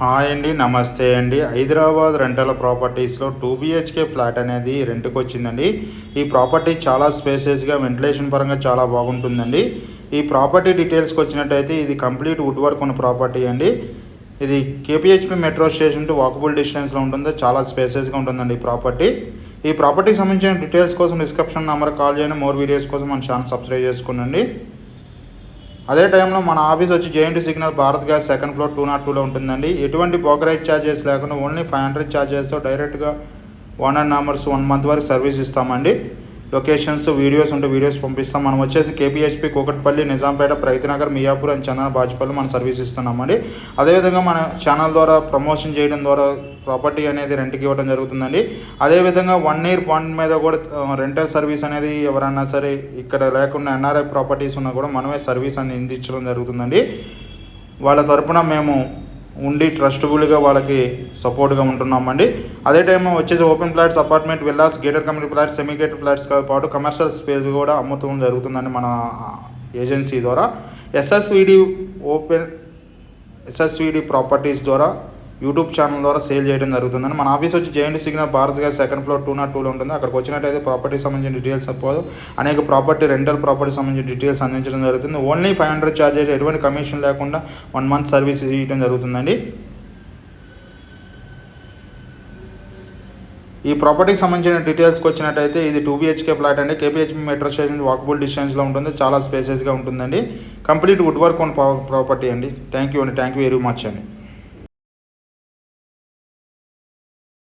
Hi అండి, నమస్తే అండి. హైదరాబాద్ రెంటల్ ప్రాపర్టీస్లో 2 BHK ఫ్లాట్ అనేది రెంట్కి వచ్చిందండి. ఈ ప్రాపర్టీ చాలా స్పేసెస్గా, వెంటిలేషన్ పరంగా చాలా బాగుంటుందండి. ఈ ప్రాపర్టీ డీటెయిల్స్కి వచ్చినట్టయితే ఇది కంప్లీట్ వుడ్ వర్క్ ఉన్న ప్రాపర్టీ అండి. ఇది KPHP metro station to walkable డిస్టెన్స్లో ఉంటుంది. చాలా స్పేసెస్గా ఉంటుందండి ఈ ప్రాపర్టీ. ఈ ప్రాపర్టీకి సంబంధించిన డీటెయిల్స్ కోసం డిస్క్రిప్షన్ నెంబర్ కాల్ చేయండి. మోర్ వీడియోస్ కోసం మన ఛానల్ సబ్స్క్రైబ్ చేసుకోండి. అదే టైంలో మన ఆఫీస్ వచ్చి JNT signal Bharat gas second floor 202లో ఉంటుందండి. ఎటువంటి బ్రోకరేజ్ ఛార్జెస్ లేకుండా ఓన్లీ 500 ఛార్జెస్తో డైరెక్ట్గా 1 నెంబర్స్ 1 మంత్ వరకు సర్వీస్ ఇస్తామండి. లొకేషన్స్ వీడియోస్ ఉంటే వీడియోస్ పంపిస్తాం. మనం వచ్చేసి KPHP కూకట్పల్లి, నిజాంపేట, రైతునగర్, మియాపూర్ అండ్ చందన బాజ్పల్లి మనం సర్వీస్ ఇస్తున్నామండి. అదేవిధంగా మన ఛానల్ ద్వారా ప్రమోషన్ చేయడం ద్వారా ప్రాపర్టీ అనేది రెంట్కి ఇవ్వడం జరుగుతుందండి. అదేవిధంగా 1 ఇయర్ బాండ్ మీద కూడా రెంటల్ సర్వీస్ అనేది ఎవరన్నా సరే ఇక్కడ లేకుండా NRI ప్రాపర్టీస్ ఉన్నా కూడా మనమే సర్వీస్ అనేది అందించడం జరుగుతుందండి. వాళ్ళ తరపున మేము ఉండి ట్రస్టబుల్గా వాళ్ళకి సపోర్ట్గా ఉంటున్నామండి. అదే టైం వచ్చేసి open flats, apartment, villas, gated community flats, semi gated ఫ్లాట్స్తో పాటు కమర్షియల్ స్పేస్ కూడా అమ్ముతూ జరుగుతుందండి మన ఏజెన్సీ ద్వారా. ఎస్ఎస్విడి ప్రాపర్టీస్ ద్వారా యూట్యూబ్ ఛానల్ ద్వారా సేల్ చేయడం జరుగుతుందని. మన ఆఫీస్ వచ్చి JNT signal Bharat gas second floor 202లో ఉంటుంది. అక్కడికి వచ్చినట్టయితే ప్రాపర్టీ సంబంధించిన డీటెయిల్స్ సపోజ్ అనేక ప్రాపర్టీ రెంటల్ ప్రాపర్టీ సంబంధించిన డీటెయిల్స్ అందించడం జరుగుతుంది. ఓన్లీ 500 ఛార్జెస్, ఎటువంటి కమిషన్ లేకుండా 1 మంత్ సర్వీస్ ఇవ్వడం జరుగుతుందండి. ఈ ప్రాపర్టీకి సంబంధించిన డీటెయిల్స్కి వచ్చినట్టయితే ఇది 2 BHK ఫ్లాట్ అండి. KPHP మెట్రో స్టేషన్ వాకబుల్ డిస్టెన్స్లో ఉంటుంది. చాలా స్పేసెస్గా ఉంటుందండి. కంప్లీట్ వుడ్ వర్క్ ఉన్న ప్రాపర్టీ అండి. థ్యాంక్ యూ వెరీ మచ్ అండి.